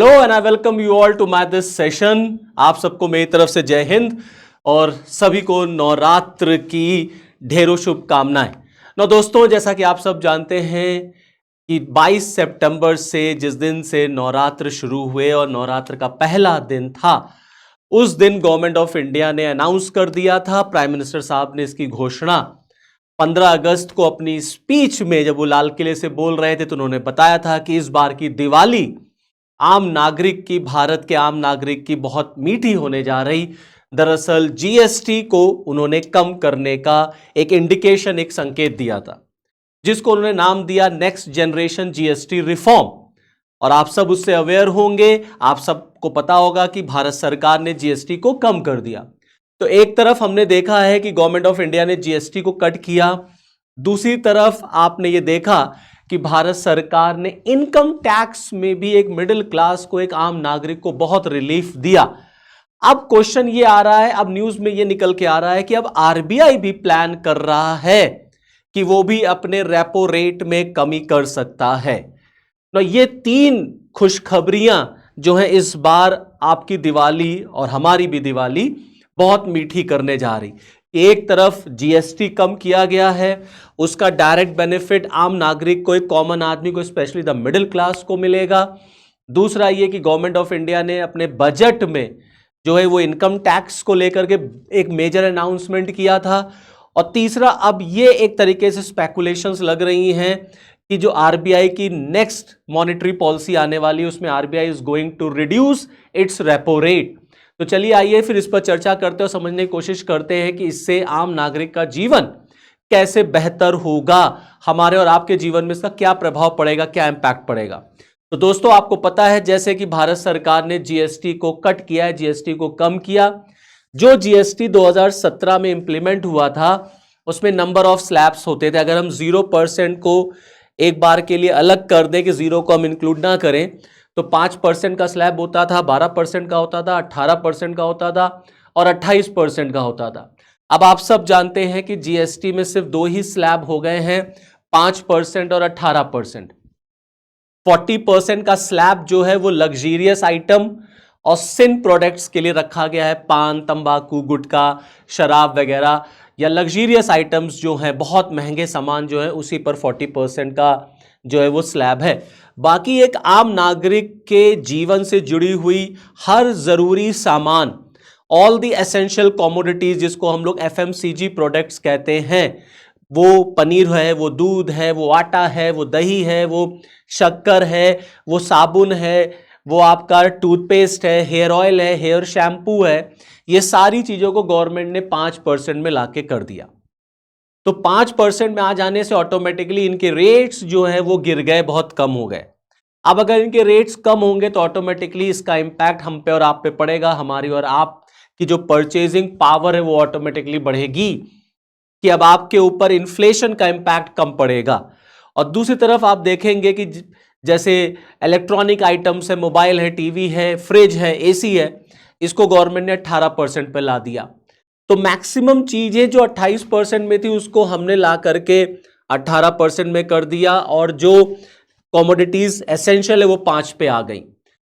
Hello and I welcome you all to my this session. आप सबको मेरी तरफ से जय हिंद और सभी को नवरात्र की ढेरों शुभकामनाएं। दोस्तों, जैसा कि आप सब जानते हैं कि 22 सितंबर से जिस दिन से नवरात्र शुरू हुए और नवरात्र का पहला दिन था, उस दिन गवर्नमेंट ऑफ इंडिया ने अनाउंस कर दिया था, प्राइम मिनिस्टर साहब ने इसकी घोषणा 15 अगस्त को अपनी स्पीच में जब वो लाल किले से बोल रहे थे तो उन्होंने बताया था कि इस बार की दिवाली आम नागरिक की, भारत के आम नागरिक की बहुत मीठी होने जा रही। दरअसल जीएसटी को उन्होंने कम करने का एक इंडिकेशन, एक संकेत दिया था, जिसको उन्होंने नाम दिया नेक्स्ट जनरेशन जीएसटी रिफॉर्म। और आप सब उससे अवेयर होंगे, आप सबको पता होगा कि भारत सरकार ने जीएसटी को कम कर दिया। तो एक तरफ हमने देखा है कि गवर्नमेंट ऑफ इंडिया ने जीएसटी को कट किया, दूसरी तरफ आपने ये देखा कि भारत सरकार ने इनकम टैक्स में भी एक मिडिल क्लास को, एक आम नागरिक को बहुत रिलीफ दिया। अब क्वेश्चन ये आ रहा है, अब न्यूज में ये निकल के आ रहा है कि अब आरबीआई भी प्लान कर रहा है कि वो भी अपने रेपो रेट में कमी कर सकता है। तो ये तीन खुशखबरियां जो है इस बार आपकी दिवाली और हमारी भी दिवाली बहुत मीठी करने जा रही। एक तरफ जीएसटी कम किया गया है, उसका डायरेक्ट बेनिफिट आम नागरिक को, एक कॉमन आदमी को, स्पेशली द मिडिल क्लास को मिलेगा। दूसरा ये कि गवर्नमेंट ऑफ इंडिया ने अपने बजट में जो है वो इनकम टैक्स को लेकर के एक मेजर अनाउंसमेंट किया था। और तीसरा, अब ये एक तरीके से स्पेकुलेशंस लग रही हैं कि जो आरबीआई की नेक्स्ट मॉनेटरी पॉलिसी आने वाली है उसमें RBI is going to reduce its repo rate. तो चलिए आइए फिर इस पर चर्चा करते हैं और समझने की कोशिश करते हैं कि इससे आम नागरिक का जीवन कैसे बेहतर होगा, हमारे और आपके जीवन में इसका क्या प्रभाव पड़ेगा, क्या इंपैक्ट पड़ेगा। तो दोस्तों, आपको पता है जैसे कि भारत सरकार ने जीएसटी को कट किया है, जीएसटी को कम किया। जो जीएसटी 2017 में इंप्लीमेंट हुआ था उसमें नंबर ऑफ स्लैब्स होते थे। अगर हम 0% को एक बार के लिए अलग कर दें कि 0 को हम इंक्लूड ना करें तो 5% का स्लैब होता था, 12% का होता था, 18% का होता था और 28% का होता था। अब आप सब जानते हैं कि जीएसटी में सिर्फ 2 ही स्लैब हो गए हैं, 5% और 18%। 40% का स्लैब जो है वो लग्जीरियस आइटम और सिन प्रोडक्ट्स के लिए रखा गया है, पान, तंबाकू, गुटखा, शराब वगैरह, या लग्जीरियस आइटम्स जो हैं, बहुत महंगे सामान जो है, उसी पर 40% का जो है वो स्लैब है। बाकी एक आम नागरिक के जीवन से जुड़ी हुई हर जरूरी सामान, ऑल द एसेंशियल कमोडिटीज, जिसको हम लोग एफएमसीजी प्रोडक्ट्स कहते हैं, वो पनीर है, वो दूध है, वो आटा है, वो दही है, वो शक्कर है, वो साबुन है, वो आपका टूथपेस्ट है, हेयर ऑयल है, हेयर शैम्पू है, ये सारी चीजों को गवर्नमेंट ने 5% में लाके कर दिया। तो 5% में आ जाने से ऑटोमेटिकली इनके रेट्स जो है वो गिर गए, बहुत कम हो गए। अब अगर इनके रेट्स कम होंगे तो ऑटोमेटिकली इसका इंपैक्ट हम पे और आप पे पड़ेगा, हमारी और आप की जो परचेजिंग पावर है वो ऑटोमेटिकली बढ़ेगी, कि अब आपके ऊपर इन्फ्लेशन का इंपैक्ट कम पड़ेगा। और दूसरी तरफ आप देखेंगे कि जैसे इलेक्ट्रॉनिक आइटम्स है, मोबाइल है, टीवी है, फ्रिज है, एसी है, इसको गवर्नमेंट ने 18% पे ला दिया। तो मैक्सिमम चीजें जो 28% में थी उसको हमने ला करके 18% में कर दिया, और जो कमोडिटीज एसेंशियल है वो 5 पे आ गई।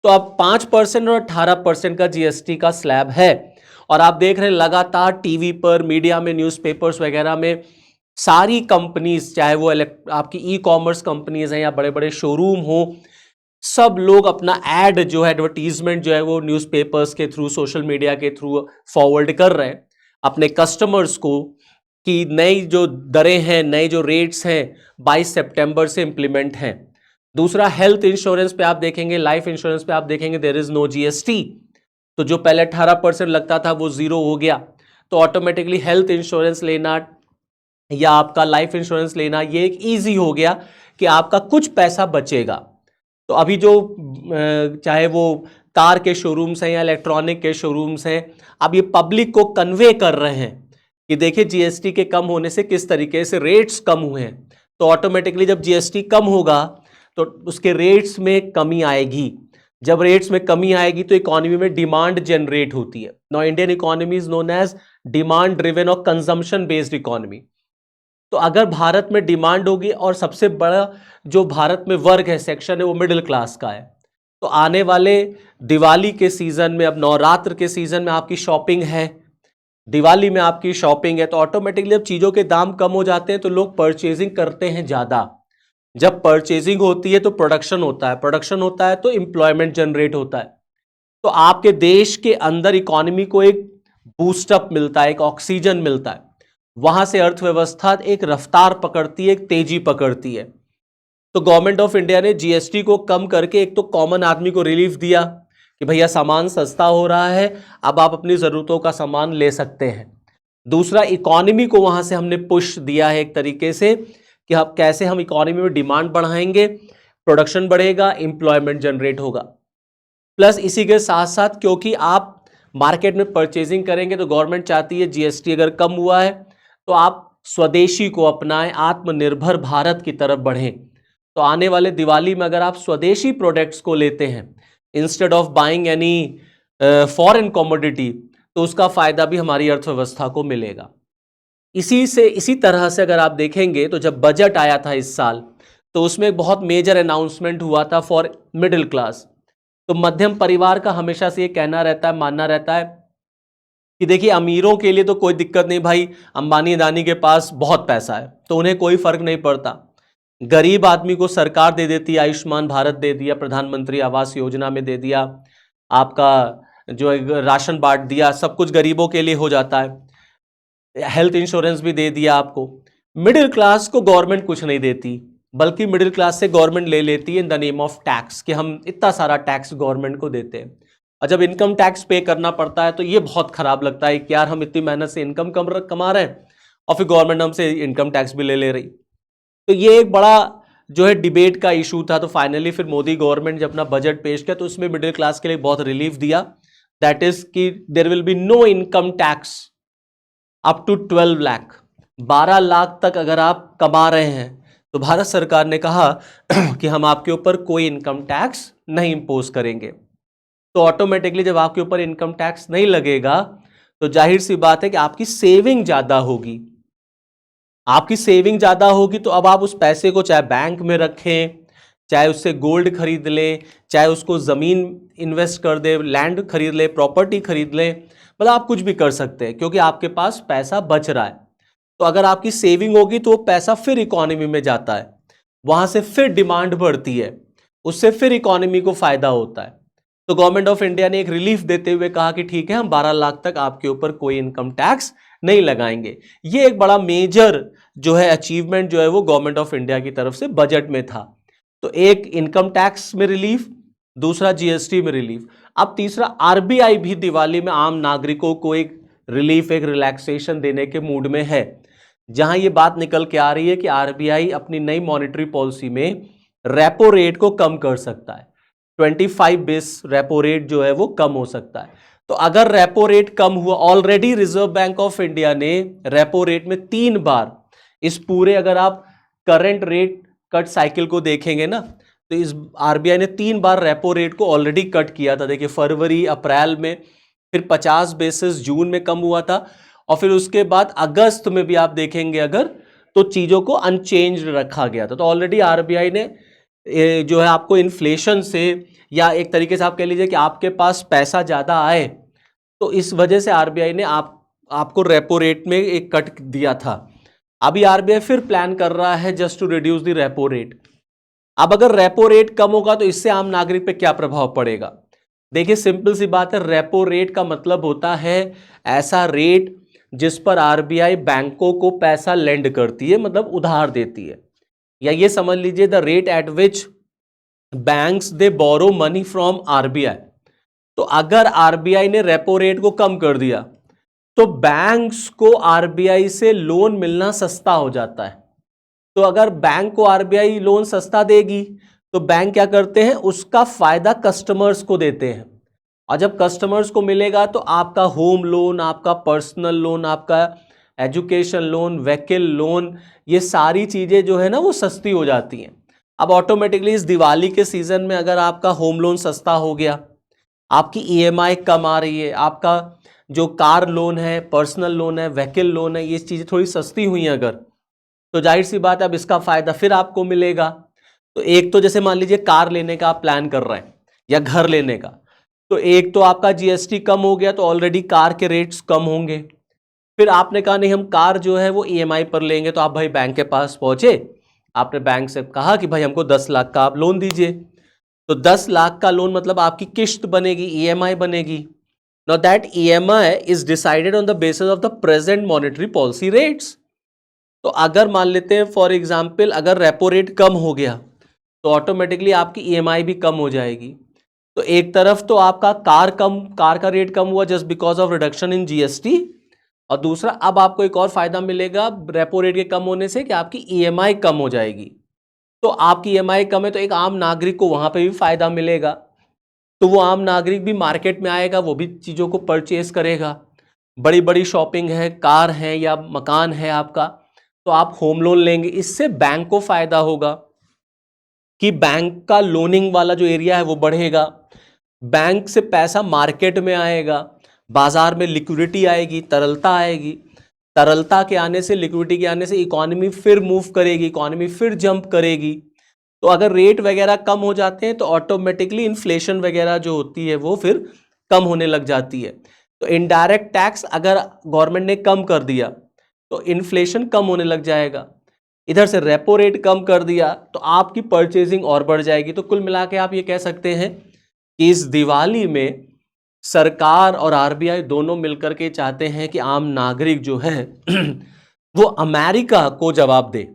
तो अब 5% और 18% का जीएसटी का स्लैब है। और आप देख रहे हैं लगातार टीवी पर, मीडिया में, न्यूज़पेपर्स वगैरह में सारी कंपनीज, चाहे वो आपकी ई कॉमर्स कंपनीज हैं या बड़े बड़े शोरूम हो, सब लोग अपना एड जो है, एडवर्टीजमेंट जो है वो न्यूज़पेपर्स के थ्रू, सोशल मीडिया के थ्रू फॉरवर्ड कर रहे हैं अपने कस्टमर्स को कि नई जो दरें हैं, नए जो रेट्स हैं 22 सितंबर से इंप्लीमेंट हैं। दूसरा, हेल्थ इंश्योरेंस पे आप देखेंगे, लाइफ इंश्योरेंस पे आप देखेंगे देयर इज नो जीएसटी। तो जो पहले 18% लगता था वो 0 हो गया। तो ऑटोमेटिकली हेल्थ इंश्योरेंस लेना या आपका लाइफ इंश्योरेंस लेना ये एक ईजी हो गया कि आपका कुछ पैसा बचेगा। तो अभी जो चाहे वो कार के शोरूम्स हैं या इलेक्ट्रॉनिक के शोरूम्स हैं, अब ये पब्लिक को कन्वे कर रहे हैं कि देखिए जीएसटी के कम होने से किस तरीके से रेट्स कम हुए हैं। तो ऑटोमेटिकली जब जीएसटी कम होगा तो उसके रेट्स में कमी आएगी। जब रेट्स में कमी आएगी तो इकोनॉमी में डिमांड जनरेट होती है। Now Indian economy is known as demand driven और कंजम्पशन बेस्ड इकोनॉमी। तो अगर भारत में डिमांड होगी, और सबसे बड़ा जो भारत में वर्ग है, सेक्शन है, वो मिडिल क्लास का है, तो आने वाले दिवाली के सीजन में, अब नवरात्र के सीजन में आपकी शॉपिंग है, दिवाली में आपकी शॉपिंग है, तो ऑटोमेटिकली अब चीजों के दाम कम हो जाते हैं तो लोग परचेजिंग करते हैं ज्यादा। जब परचेजिंग होती है तो प्रोडक्शन होता है, प्रोडक्शन होता है तो एम्प्लॉयमेंट जनरेट होता है, तो आपके देश के अंदर इकोनॉमी को एक बूस्टअप मिलता है, एक ऑक्सीजन मिलता है, वहां से अर्थव्यवस्था एक रफ्तार पकड़ती है, एक तेजी पकड़ती है। तो गवर्नमेंट ऑफ इंडिया ने जीएसटी को कम करके एक तो कॉमन आदमी को रिलीफ दिया कि भैया सामान सस्ता हो रहा है, अब आप अपनी जरूरतों का सामान ले सकते हैं। दूसरा, इकोनॉमी को वहां से हमने पुश दिया है एक तरीके से कि अब कैसे हम इकोनॉमी में डिमांड बढ़ाएंगे, प्रोडक्शन बढ़ेगा, एम्प्लॉयमेंट जनरेट होगा। प्लस इसी के साथ साथ क्योंकि आप मार्केट में परचेजिंग करेंगे तो गवर्नमेंट चाहती है जीएसटी अगर कम हुआ है तो आप स्वदेशी को अपनाएं, आत्मनिर्भर भारत की तरफ बढ़ें। तो आने वाले दिवाली में अगर आप स्वदेशी प्रोडक्ट्स को लेते हैं instead of buying any foreign commodity, तो उसका फायदा भी हमारी अर्थव्यवस्था को मिलेगा। इसी तरह से अगर आप देखेंगे तो जब बजट आया था इस साल, तो उसमें एक बहुत मेजर अनाउंसमेंट हुआ था फॉर मिडिल क्लास। तो मध्यम परिवार का हमेशा से ये कहना रहता है, मानना रहता है कि देखिए अमीरों के लिए तो कोई दिक्कत नहीं भाई, अंबानी अदानी के पास बहुत पैसा है तो उन्हें कोई फर्क नहीं पड़ता। गरीब आदमी को सरकार दे देती है, आयुष्मान भारत दे दिया, प्रधानमंत्री आवास योजना में दे दिया, आपका जो राशन बांट दिया, सब कुछ गरीबों के लिए हो जाता है, हेल्थ इंश्योरेंस भी दे दिया आपको। मिडिल क्लास को गवर्नमेंट कुछ नहीं देती, बल्कि मिडिल क्लास से गवर्नमेंट ले लेती है in the name of tax, कि हम इतना सारा टैक्स गवर्नमेंट को देते हैं। और जब इनकम टैक्स पे करना पड़ता है तो ये बहुत खराब लगता है कि यार हम इतनी मेहनत से इनकम कमा रहे हैं और फिर गवर्नमेंट हमसे इनकम टैक्स भी ले रही। तो ये एक बड़ा जो है डिबेट का इशू था। तो फाइनली फिर मोदी गवर्नमेंट जब अपना बजट पेश किया तो उसमें मिडिल क्लास के लिए बहुत रिलीफ दिया, दैट इज कि there will be no income tax up to 12 lakh. 12 lakh तक अगर आप कमा रहे हैं तो भारत सरकार ने कहा कि हम आपके ऊपर कोई इनकम टैक्स नहीं इंपोज करेंगे। तो ऑटोमेटिकली जब आपके ऊपर इनकम टैक्स नहीं लगेगा तो जाहिर सी बात है कि आपकी सेविंग ज्यादा होगी। आपकी सेविंग ज्यादा होगी तो अब आप उस पैसे को चाहे बैंक में रखें, चाहे उससे गोल्ड खरीद लें, चाहे उसको जमीन इन्वेस्ट कर दे, लैंड खरीद ले, प्रॉपर्टी खरीद ले, मतलब आप कुछ भी कर सकते हैं क्योंकि आपके पास पैसा बच रहा है। तो अगर आपकी सेविंग होगी तो वो पैसा फिर इकोनॉमी में जाता है, वहां से फिर डिमांड बढ़ती है, उससे फिर इकोनॉमी को फायदा होता है। तो गवर्नमेंट ऑफ इंडिया ने एक रिलीफ देते हुए कहा कि ठीक है, हम 12 लाख तक आपके ऊपर कोई इनकम टैक्स नहीं लगाएंगे। ये एक बड़ा मेजर जो है अचीवमेंट जो है वो गवर्नमेंट ऑफ इंडिया की तरफ से बजट में था। तो एक इनकम टैक्स में रिलीफ, दूसरा जीएसटी में रिलीफ, अब तीसरा आरबीआई भी दिवाली में आम नागरिकों को एक रिलीफ, एक रिलैक्सेशन देने के मूड में है। जहां ये बात निकल के आ रही है कि आरबीआई अपनी नई मॉनेटरी पॉलिसी में रेपो रेट को कम कर सकता है, 25 बेस रेपो रेट जो है वो कम हो सकता है। तो अगर रेपो रेट कम हुआ, already reserve bank of India ने रेपो रेट में 3 बार, इस पूरे अगर आप करंट रेट कट साइकिल को देखेंगे ना, तो इस आरबीआई ने 3 बार रेपो रेट को ऑलरेडी कट किया था। देखिए फरवरी, अप्रैल में, फिर 50 बेसिस जून में कम हुआ था, और फिर उसके बाद अगस्त में भी आप देखेंगे अगर, तो चीजों को अनचेंज रखा गया था। तो ऑलरेडी आरबीआई ने जो है आपको इन्फ्लेशन से, या एक तरीके से आप कह लीजिए कि आपके पास पैसा ज्यादा आए, तो इस वजह से आरबीआई ने आपको रेपो रेट में एक कट दिया था। अभी आरबीआई फिर प्लान कर रहा है just to reduce the repo rate. अब अगर रेपो रेट कम होगा तो इससे आम नागरिक पे क्या प्रभाव पड़ेगा? देखिए सिंपल सी बात है, रेपो रेट का मतलब होता है ऐसा रेट जिस पर आरबीआई बैंकों को पैसा लेंड करती है, मतलब उधार देती है, या ये समझ लीजिए the rate at which banks they borrow money from RBI. तो अगर आरबीआई ने रेपो रेट को कम कर दिया तो बैंक्स को आरबीआई से लोन मिलना सस्ता हो जाता है। तो अगर बैंक को आरबीआई लोन सस्ता देगी तो बैंक क्या करते हैं, उसका फायदा कस्टमर्स को देते हैं, और जब कस्टमर्स को मिलेगा तो आपका होम लोन, आपका पर्सनल लोन, आपका एजुकेशन लोन, व्हीकल लोन, ये सारी चीजें जो है ना वो सस्ती हो जाती हैं। अब ऑटोमेटिकली इस दिवाली के सीजन में अगर आपका होम लोन सस्ता हो गया, आपकी ईएमआई कम आ रही है, आपका जो कार लोन है, पर्सनल लोन है, व्हीकल लोन है, ये चीजें थोड़ी सस्ती हुई हैं अगर, तो जाहिर सी बात है अब इसका फायदा फिर आपको मिलेगा। तो एक तो जैसे मान लीजिए कार लेने का आप प्लान कर रहे हैं, या घर लेने का, तो एक तो आपका जीएसटी कम हो गया, तो ऑलरेडी कार के रेट्स कम होंगे। फिर आपने कहा नहीं हम कार जो है वो ईएमआई पर लेंगे, तो आप भाई बैंक के पास पहुंचे, आपने बैंक से कहा कि भाई हमको 10 लाख का आप लोन दीजिए। तो 10 लाख का लोन मतलब आपकी किश्त बनेगी, ईएमआई बनेगी। Now that EMI is decided on the basis of the present monetary policy rates. तो अगर मान लेते हैं फॉर एग्जांपल अगर रेपो रेट कम हो गया तो ऑटोमेटिकली आपकी ईएमआई भी कम हो जाएगी। तो एक तरफ तो आपका कार का रेट कम हुआ just because of reduction in GST, और दूसरा अब आपको एक और फायदा मिलेगा रेपो रेट के कम होने से कि आपकी ईएमआई कम हो जाएगी। तो आपकी ईएमआई कम है तो एक आम नागरिक को वहां पे भी फायदा मिलेगा, तो वो आम नागरिक भी मार्केट में आएगा, वो भी चीज़ों को परचेज करेगा। बड़ी बड़ी शॉपिंग है, कार है या मकान है आपका, तो आप होम लोन लेंगे, इससे बैंक को फायदा होगा कि बैंक का लोनिंग वाला जो एरिया है वो बढ़ेगा, बैंक से पैसा मार्केट में आएगा, बाजार में लिक्विडिटी आएगी, तरलता आएगी, तरलता के आने से, लिक्विडिटी के आने से इकोनॉमी फिर मूव करेगी, इकोनॉमी फिर जंप करेगी। तो अगर रेट वगैरह कम हो जाते हैं तो ऑटोमेटिकली इन्फ्लेशन वगैरह जो होती है वो फिर कम होने लग जाती है। तो इनडायरेक्ट टैक्स अगर गवर्नमेंट ने कम कर दिया तो इन्फ्लेशन कम होने लग जाएगा, इधर से रेपो रेट कम कर दिया तो आपकी परचेजिंग और बढ़ जाएगी। तो कुल मिला के आप ये कह सकते हैं कि इस दिवाली में सरकार और आरबीआई दोनों मिलकर के चाहते हैं कि आम नागरिक जो है वो अमेरिका को जवाब दे।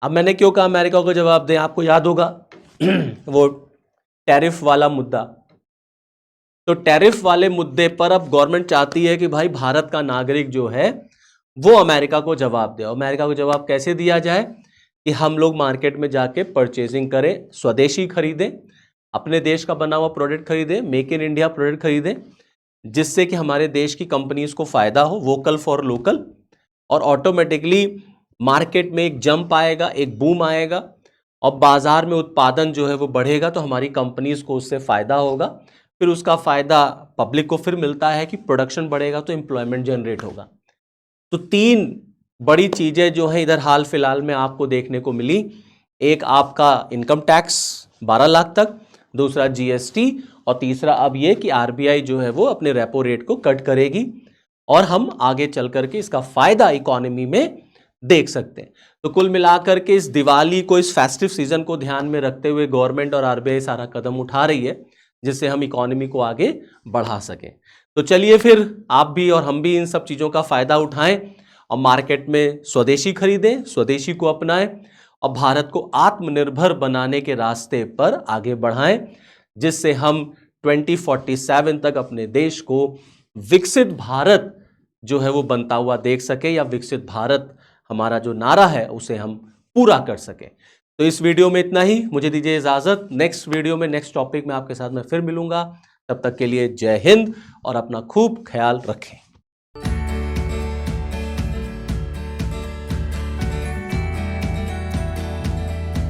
अब मैंने क्यों कहा अमेरिका को जवाब दे, आपको याद होगा वो टैरिफ वाला मुद्दा। तो टैरिफ वाले मुद्दे पर अब गवर्नमेंट चाहती है कि भाई भारत का नागरिक जो है वो अमेरिका को जवाब दे। अमेरिका को जवाब कैसे दिया जाए कि हम लोग मार्केट में जाके परचेजिंग करें, स्वदेशी खरीदें, अपने देश का बना हुआ प्रोडक्ट खरीदें, मेक इन इंडिया प्रोडक्ट खरीदें, जिससे कि हमारे देश की कंपनीज को फायदा हो, वोकल फॉर लोकल, और ऑटोमेटिकली मार्केट में एक जंप आएगा, एक बूम आएगा और बाजार में उत्पादन जो है वो बढ़ेगा, तो हमारी कंपनीज को उससे फायदा होगा। फिर उसका फायदा पब्लिक को फिर मिलता है कि प्रोडक्शन बढ़ेगा तो एम्प्लॉयमेंट जनरेट होगा। तो तीन बड़ी चीजें जो है इधर हाल फिलहाल में आपको देखने को मिली, एक आपका इनकम टैक्स 12 लाख तक, दूसरा जीएसटी, और तीसरा अब ये कि आरबीआई जो है वो अपने रेपो रेट को कट करेगी और हम आगे चल करके इसका फायदा इकोनॉमी में देख सकते हैं। तो कुल मिलाकर के इस दिवाली को, इस फेस्टिव सीजन को ध्यान में रखते हुए गवर्नमेंट और आरबीआई सारा कदम उठा रही है जिससे हम इकोनॉमी को आगे बढ़ा सकें। तो चलिए फिर आप भी और हम भी इन सब चीज़ों का फायदा उठाएं और मार्केट में स्वदेशी खरीदें, स्वदेशी को अपनाएं और भारत को आत्मनिर्भर बनाने के रास्ते पर आगे बढ़ाएं, जिससे हम 2047 तक अपने देश को विकसित भारत जो है वो बनता हुआ देख सके, या विकसित भारत हमारा जो नारा है उसे हम पूरा कर सकें। तो इस वीडियो में इतना ही, मुझे दीजिए इजाजत। नेक्स्ट वीडियो में, नेक्स्ट टॉपिक में आपके साथ मैं फिर मिलूंगा। तब तक के लिए जय हिंद और अपना खूब ख्याल रखें।